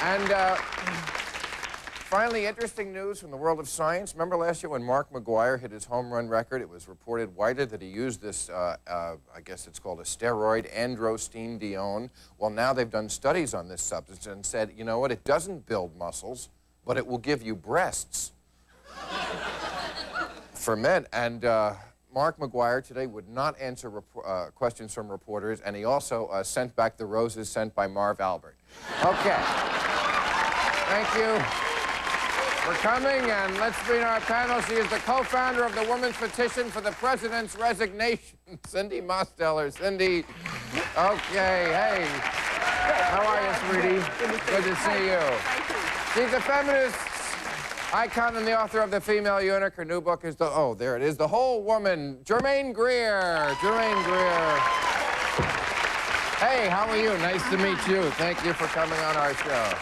And finally, interesting news from the world of science. Remember last year when Mark McGwire hit his home run record? It was reported widely that he used this, I guess it's called a steroid, androstenedione. Well, now they've done studies on this substance and said, you know what, it doesn't build muscles, but it will give you breasts. For men. And Mark McGwire today would not answer questions from reporters, and he also sent back the roses sent by Marv Albert. Okay. Thank you for coming, and let's meet our panel. She is the co-founder of the Women's Petition for the President's Resignation, Cindy Mosteller. Cindy, okay, hey. How are you, sweetie? Good to see you. She's a feminist icon and the author of The Female Eunuch. Her new book is there it is, The Whole Woman, Germaine Greer. Germaine Greer. Hey, how are you? Nice to meet you. Thank you for coming on our show.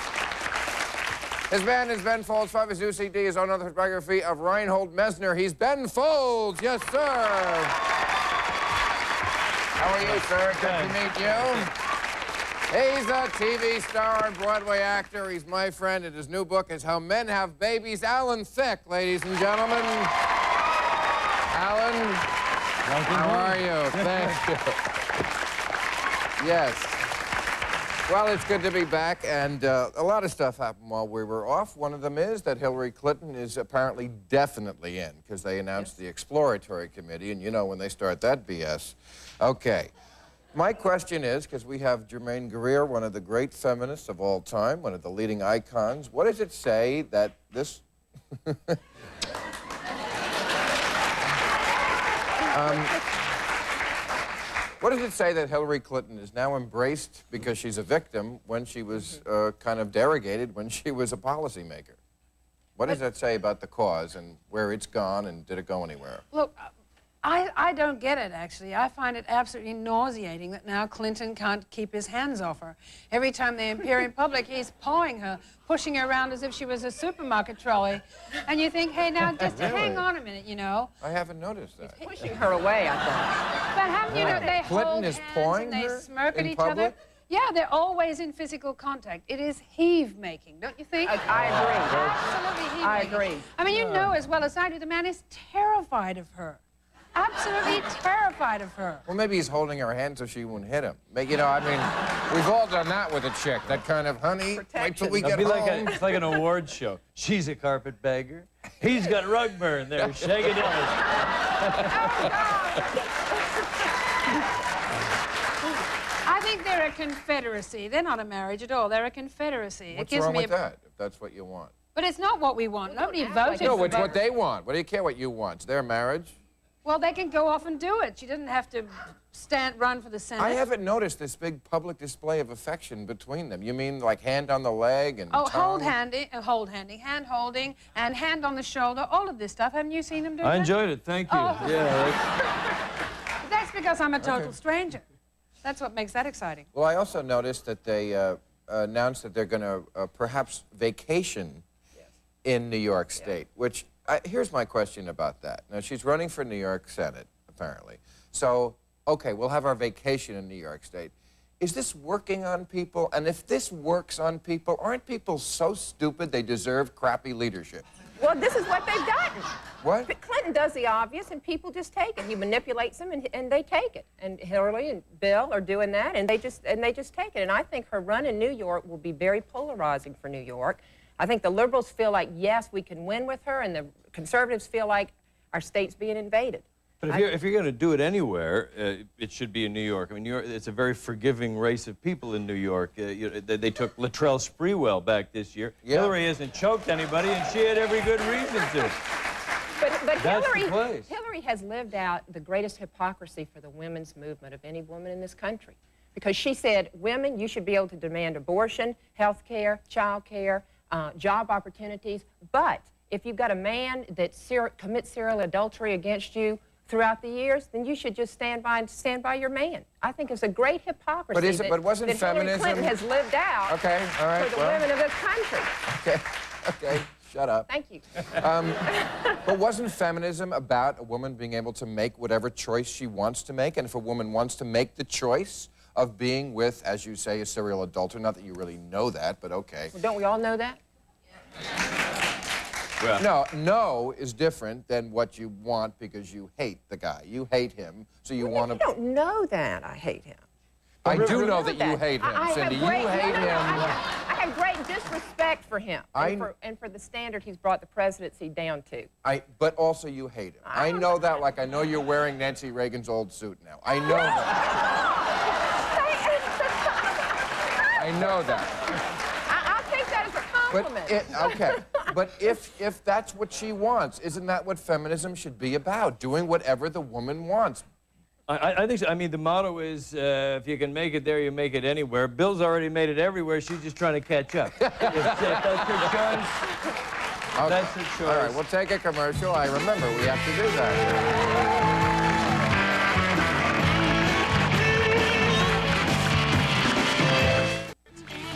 His band is Ben Folds. 5 his new CD, his own autobiography of Reinhold Messner. He's Ben Folds. Yes, sir. How are you, sir? Good to meet you. He's a TV star and Broadway actor. He's my friend, and his new book is How Men Have Babies. Alan Thicke, ladies and gentlemen. Alan, how are you? Thank you. Yes. Well, it's good to be back, and a lot of stuff happened while we were off. One of them is that Hillary Clinton is apparently definitely in, because they announced the exploratory committee, and you know when they start that BS. Okay. My question is, because we have Germaine Greer, one of the great feminists of all time, one of the leading icons, what does it say that this... What does it say that Hillary Clinton is now embraced because she's a victim when she was kind of derogated when she was a policymaker? What does that say about the cause and where it's gone, and did it go anywhere? Look, I don't get it, actually. I find it absolutely nauseating that now Clinton can't keep his hands off her. Every time they appear in public, he's pawing her, pushing her around as if she was a supermarket trolley. And you think, hey, now, just hang on a minute, you know. I haven't noticed that. He's pushing her away, I thought. But haven't you know, they Clinton hold is hands pawing and they her smirk at in each public? other. Yeah, they're always in physical contact. It is heave-making, don't you think? I agree. Absolutely heave-making. I agree. I mean, you know as well as I do, the man is terrified of her. Absolutely terrified of her. Well, maybe he's holding her hand so she won't hit him. You know, I mean, we've all done that with a chick. That kind of, honey, wait till we get home. It's like an award show. She's a carpetbagger. He's got rug burn there, shaking it. I think they're a confederacy. They're not a marriage at all. They're a confederacy. What's wrong with that, if that's what you want? But it's not what we want. Nobody voted No, for it's what they want. What do you care what you want? It's their marriage. Well, they can go off and do it. She doesn't have to run for the Senate. I haven't noticed this big public display of affection between them. You mean like hand on the leg and tongue? hand-holding, and hand on the shoulder, all of this stuff. Haven't you seen them do that? I enjoyed it, thank you. Oh. Yeah. That's because I'm a total stranger. That's what makes that exciting. Well, I also noticed that they announced that they're going to perhaps vacation in New York State, which, here's my question about that. Now, she's running for New York Senate, apparently. So, okay, we'll have our vacation in New York State. Is this working on people? And if this works on people, aren't people so stupid they deserve crappy leadership? Well, this is what they've done. What? Clinton does the obvious, and people just take it. He manipulates them, and they take it. And Hillary and Bill are doing that, and they just take it. And I think her run in New York will be very polarizing for New York. I think the liberals feel like, yes, we can win with her, and the conservatives feel like our state's being invaded. But if you're going to do it anywhere, it should be in New York. I mean, it's a very forgiving race of people in New York. They took Latrell Sprewell back this year. Yeah. Hillary hasn't choked anybody, and she had every good reason to. But Hillary has lived out the greatest hypocrisy for the women's movement of any woman in this country. Because she said, women, you should be able to demand abortion, health care, child care, job opportunities. But if you've got a man that commits serial adultery against you throughout the years, then you should just stand by your man. I think it's a great hypocrisy but wasn't feminism... Hillary Clinton has lived out for the women of this country. Okay, shut up. Thank you. But wasn't feminism about a woman being able to make whatever choice she wants to make? And if a woman wants to make the choice of being with, as you say, a serial adulterer. Not that you really know that, but okay. Well, don't we all know that? Well, no is different than what you want because you hate the guy. You hate him, so you want to... You don't know that I hate him. I do know that you hate him, Cindy. You hate him. I have great disrespect for him and for the standard he's brought the presidency down to. But also you hate him. I know that, like I know you're wearing Nancy Reagan's old suit now. I know that. I know that. I'll take that as a compliment. Okay, but if that's what she wants, isn't that what feminism should be about? Doing whatever the woman wants. I think so. I mean, the motto is, if you can make it there, you make it anywhere. Bill's already made it everywhere. She's just trying to catch up. if that's her choice, okay. That's her choice. All right, we'll take a commercial. I remember we have to do that.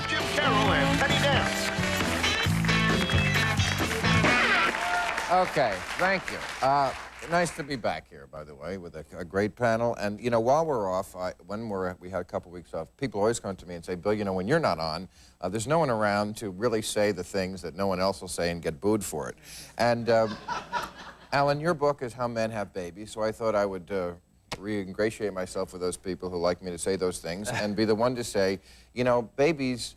Jim Carroll and Penny Dance. Okay, thank you. Nice to be back here, by the way, with a great panel. And, you know, while we're off, we had a couple weeks off, people always come to me and say, Bill, you know, when you're not on, there's no one around to really say the things that no one else will say and get booed for it. And, Alan, your book is How Men Have Babies, so I thought I would re-ingratiate myself with those people who like me to say those things and be the one to say, you know, babies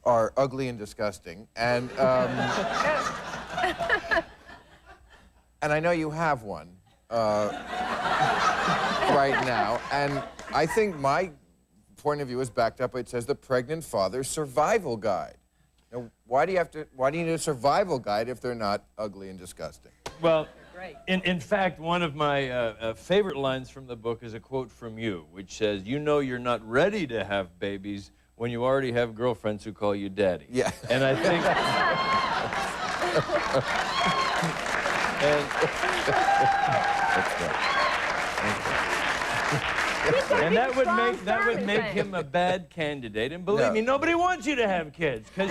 are ugly and disgusting. And, and I know you have one right now, and I think my point of view is backed up. It says the Pregnant Father's Survival Guide. Now, why do you need a survival guide if they're not ugly and disgusting? Well, in fact, one of my favorite lines from the book is a quote from you, which says, "You know you're not ready to have babies when you already have girlfriends who call you daddy." Yeah. And I think. And that would make him a bad candidate. And believe me, nobody wants you to have kids because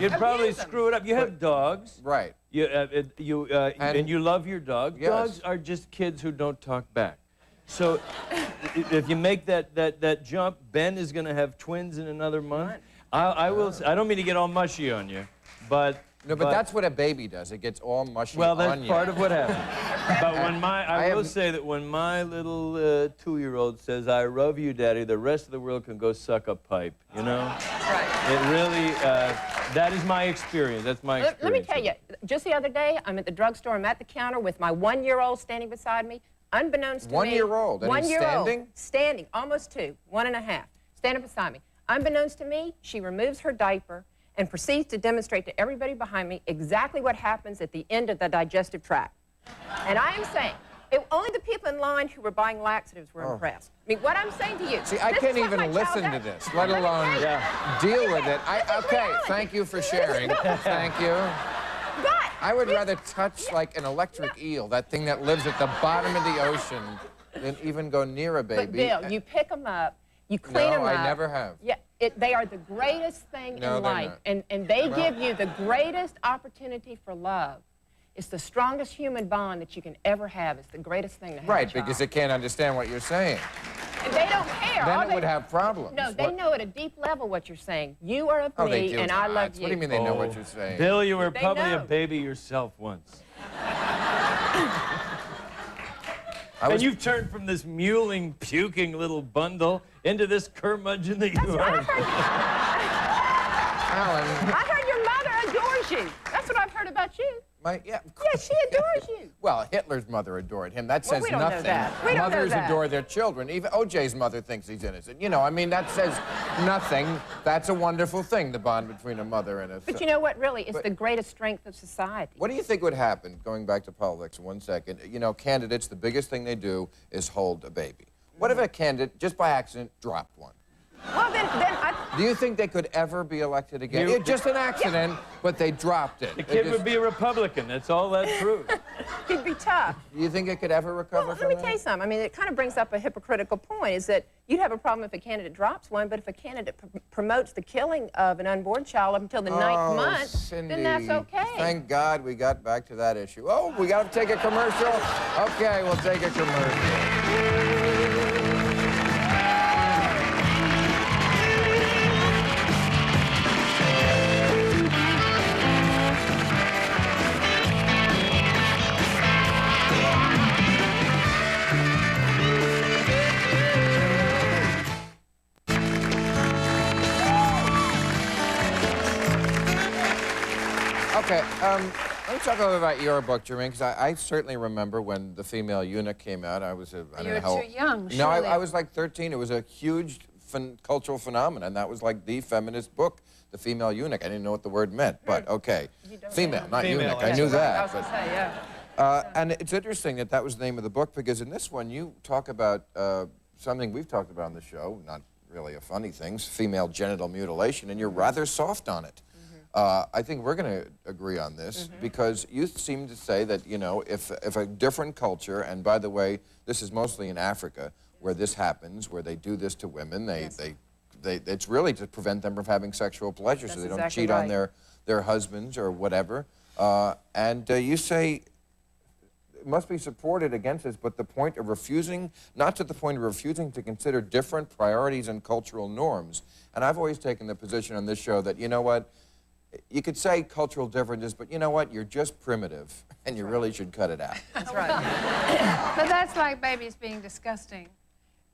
you'd probably screw it up. You have dogs, right? And you love your dog. Yes. Dogs are just kids who don't talk back. So if you make that jump, Ben is going to have twins in another month. I don't mean to get all mushy on you, but. No, but that's what a baby does. It gets all mushy on you. Well, that's part of what happens. But when I will say that when my little 2-year-old says, "I love you, Daddy," the rest of the world can go suck a pipe, you know? Right. It really, that is my experience. That's my experience. Let me tell you, just the other day, I'm at the drugstore, I'm at the counter with my 1-year-old standing beside me, unbeknownst to me. 1-year-old? And he's standing? Standing, almost 2, 1.5, standing beside me. Unbeknownst to me, she removes her diaper and proceeds to demonstrate to everybody behind me exactly what happens at the end of the digestive tract. And I am saying, only the people in line who were buying laxatives were impressed. I mean, what I'm saying to you... See, I can't even listen to this, let alone deal with it. Okay, thank you for sharing. Thank you. But I would rather touch like an electric eel, that thing that lives at the bottom of the ocean, than even go near a baby. But Bill, you pick them up, you clean them up. No, I never have. Yeah, they are the greatest thing in life, and they give you the greatest opportunity for love. It's the strongest human bond that you can ever have. It's the greatest thing to have. Right, because it can't understand what you're saying. And they don't care. Then it would have problems. No, they know at a deep level what you're saying. You are of me, and I love you. What do you mean they know what you're saying? Bill, you were probably a baby yourself once. And you've turned from this mewling, puking little bundle into this curmudgeon that you are. Alan. I heard your mother adores you. That's what I've heard about you. Yeah, she adores you. Well, Hitler's mother adored him. That says we don't nothing. know that. We don't Mothers know that. adore their children. Even OJ's mother thinks he's innocent. You know, I mean, that says nothing. That's a wonderful thing, the bond between a mother and a son. But you know what, really? It's the greatest strength of society. What do you think would happen, going back to politics 1 second, you know, candidates, the biggest thing they do is hold a baby. What if a candidate, just by accident, dropped one? Well, then Do you think they could ever be elected again? Just an accident, but they dropped it. The kid would be a Republican. That's all that proves. He'd be tough. Do you think it could ever recover from Let me that? tell you something. I mean, it kind of brings up a hypocritical point, is that you'd have a problem if a candidate drops one, but if a candidate promotes the killing of an unborn child up until the 9th month, Cindy, then that's okay. Thank God we got back to that issue. Oh, we got to take a commercial? Okay, we'll take a commercial. Okay, let me talk a little bit about your book, Germaine, because I certainly remember when The Female Eunuch came out. I was, I don't know how... You were too young, No, surely. I was like 13. It was a huge cultural phenomenon. That was like the feminist book, The Female Eunuch. I didn't know what the word meant, but okay. Female, not eunuch. I knew that. I was going to say, yeah. And it's interesting that that was the name of the book, because in this one you talk about something we've talked about on the show, not really a funny thing, female genital mutilation, and you're rather soft on it. I think we're going to agree on this, because you seem to say that, you know, if a different culture, and by the way, this is mostly in Africa, where this happens, where they do this to women, it's really to prevent them from having sexual pleasure, so they don't cheat on their husbands or whatever. And you say it must be supported against this, but the point of refusing, not to the point of refusing to consider different priorities and cultural norms. And I've always taken the position on this show that, you know what, you could say cultural differences, but you know what, you're just primitive, and you really should cut it out. That's right. But that's like babies being disgusting.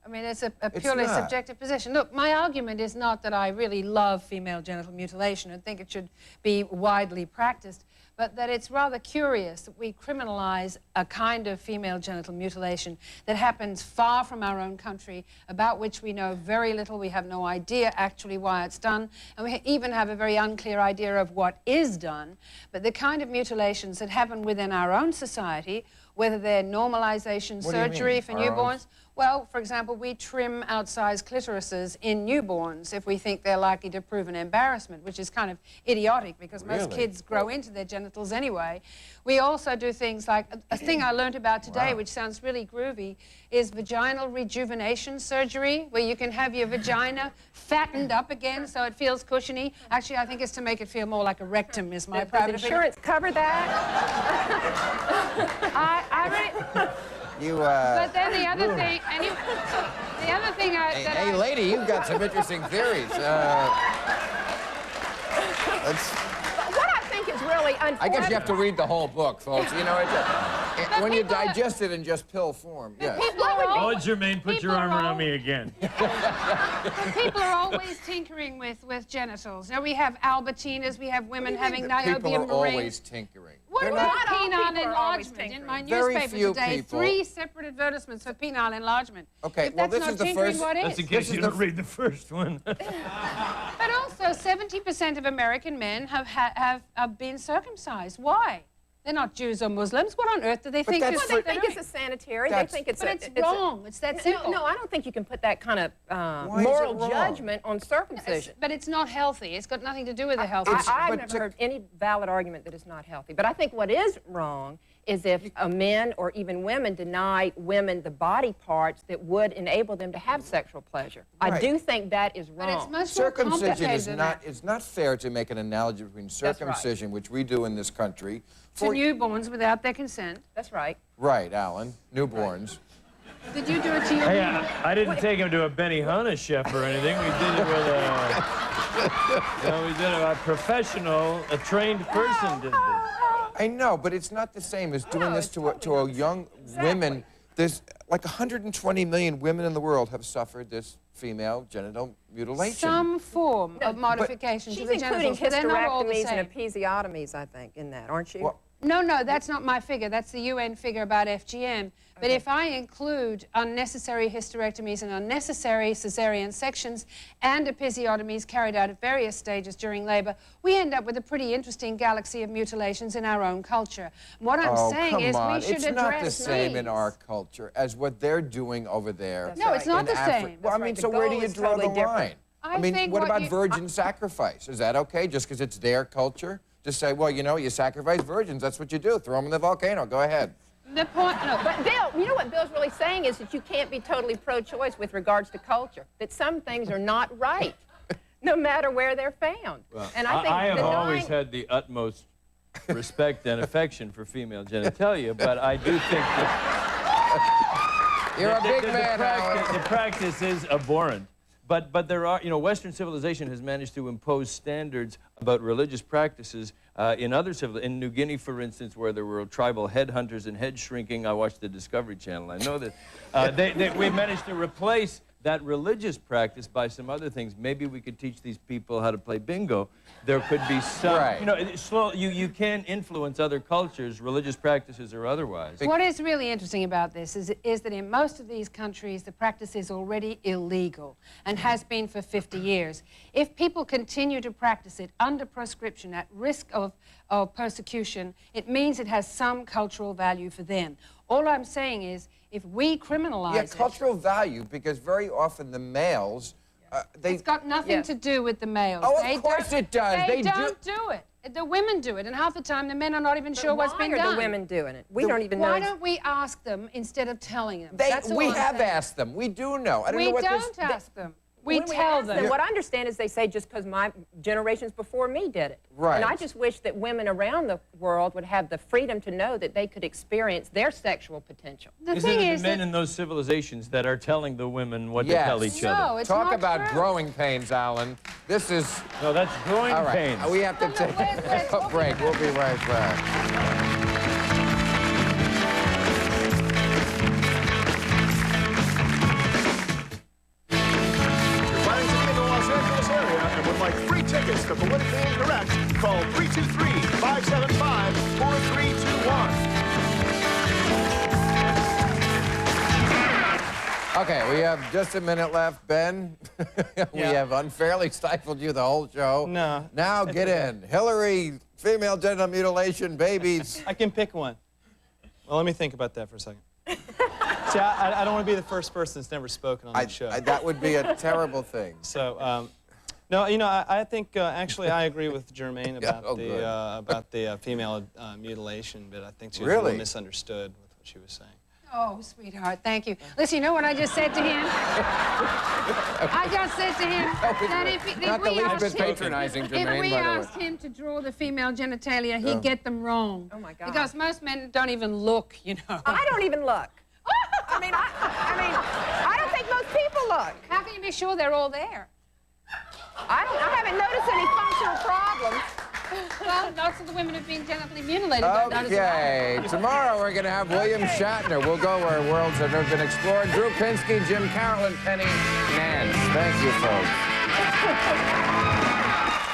I mean, it's a purely subjective position. Look, my argument is not that I really love female genital mutilation and think it should be widely practiced, but that it's rather curious that we criminalize a kind of female genital mutilation that happens far from our own country, about which we know very little. We have no idea actually why it's done, and we even have a very unclear idea of what is done. But the kind of mutilations that happen within our own society, whether they're normalization surgery for newborns. Well, for example, we trim outsized clitorises in newborns if we think they're likely to prove an embarrassment, which is kind of idiotic because most kids grow into their genitals anyway. We also do things like, a thing I learned about today, which sounds really groovy, is vaginal rejuvenation surgery, where you can have your vagina fattened up again so it feels cushiony. Actually, I think it's to make it feel more like a rectum, is my private Does insurance cover that? I really... But then the other thing, the other thing Hey, lady, you've got some interesting theories. What I think is really unfortunate... I guess you have to read the whole book, folks. You know, when you digest it in just pill form. Yeah. Oh, Germaine, put your arm around me again. People are always tinkering with genitals. Now, we have Albertinas, we have women having niobium People are rings. always tinkering. What about penile enlargement? In my newspaper today, 3 separate advertisements for penile enlargement. Okay, well, this is the first... That's in case you don't read the first one. But also, 70% of American men have been circumcised. Why? They're not Jews or Muslims. What on earth do they think? Well, they think it's a sanitary. They think it's it's wrong. It's that simple. No, I don't think you can put that kind of moral judgment on circumcision. But it's not healthy. It's got nothing to do with the health. I've never heard any valid argument that it's not healthy. But I think what is wrong is if men or even women deny women the body parts that would enable them to have sexual pleasure. Right. I do think that is wrong. But it's much circumcision more complicated is than not. that. It's not fair to make an analogy between circumcision, which we do in this country, To newborns without their consent. That's right. Right, Alan. Newborns. Did you do it to your Hey, I didn't take him to a Benihana chef or anything. We did it with a professional, a trained person did this. I know, but it's not the same as doing this to a young women. There's like 120 million women in the world have suffered this female genital mutilation. Some form of modification to the genitals, but they're not all the She's same. including hysterectomies and episiotomies, I think, in that, aren't you? Well, No, that's not my figure. That's the UN figure about FGM. But if I include unnecessary hysterectomies and unnecessary cesarean sections and episiotomies carried out at various stages during labor, we end up with a pretty interesting galaxy of mutilations in our own culture. What I'm saying is we should it's address not the same in needs. our culture as what they're doing over there. No, it's not in the Africa. same. Well, I That's mean, right. so The where do goal you is draw totally the different. line? I mean, think what what about you- virgin sacrifice? Is that okay, just because it's their culture? To say, well, you know, you sacrifice virgins, that's what you do. Throw them in the volcano, go ahead. The point, no, But Bill, you know what Bill's really saying is that you can't be totally pro-choice with regards to culture, that some things are not right, no matter where they're found. Well, and I think I have denying... always had the utmost respect and affection for female genitalia, but I do think that You're a big man, Alan. the practice is abhorrent. But there are, you know, Western civilization has managed to impose standards about religious practices in other in New Guinea, for instance, where there were tribal headhunters and head shrinking. I watched the Discovery Channel. I know that we managed to replace that religious practice by some other things. Maybe we could teach these people how to play bingo. There could be some, Right. you know, you can influence other cultures, religious practices or otherwise. What is really interesting about this is that in most of these countries, the practice is already illegal and has been for 50 years. If people continue to practice it under proscription at risk of persecution, it means it has some cultural value for them. All I'm saying is, if we criminalize it... cultural value, because very often the males, it's got nothing to do with the males. Oh, of course it does. They don't do it. The women do it, and half the time the men are not even sure what's been done. Why are the women doing it? We don't even know. Why don't we ask them instead of telling them? We have asked them. We do know. We don't ask them. We tell them. What I understand is they say just because my generations before me did it. Right. And I just wish that women around the world would have the freedom to know that they could experience their sexual potential. The thing is the men in those civilizations that are telling the women what to tell each other? No, it's Talk not about true. growing pains, Alan. This is... No, that's growing All right. pains. We have to take a break. We'll be right back. And would like free tickets to Politically Incorrect, call 323-575-4321. Okay, we have just a minute left. Ben, we have unfairly stifled you the whole show. No. Now get in. Hillary, female genital mutilation, babies. I can pick one. Well, let me think about that for a second. See, I don't want to be the first person that's never spoken on the show. That would be a terrible thing. So, no, you know, I think actually I agree with Germaine about the female mutilation, but I think she was a little misunderstood with what she was saying. Oh, sweetheart, thank you. Listen, you know what I just said to him? I just said to him that if we asked him to draw the female genitalia, he'd get them wrong. Oh, my God. Because most men don't even look, you know. I don't even look. I mean, I don't think most people look. How can you be sure they're all there? I haven't noticed any functional problems. Well, lots of the women have been genitally mutilated. Don't notice it. Okay, tomorrow we're going to have William Shatner. We'll go where worlds have never been explored. Drew Pinsky, Jim Carroll, and Penny Nance. Thank you, folks.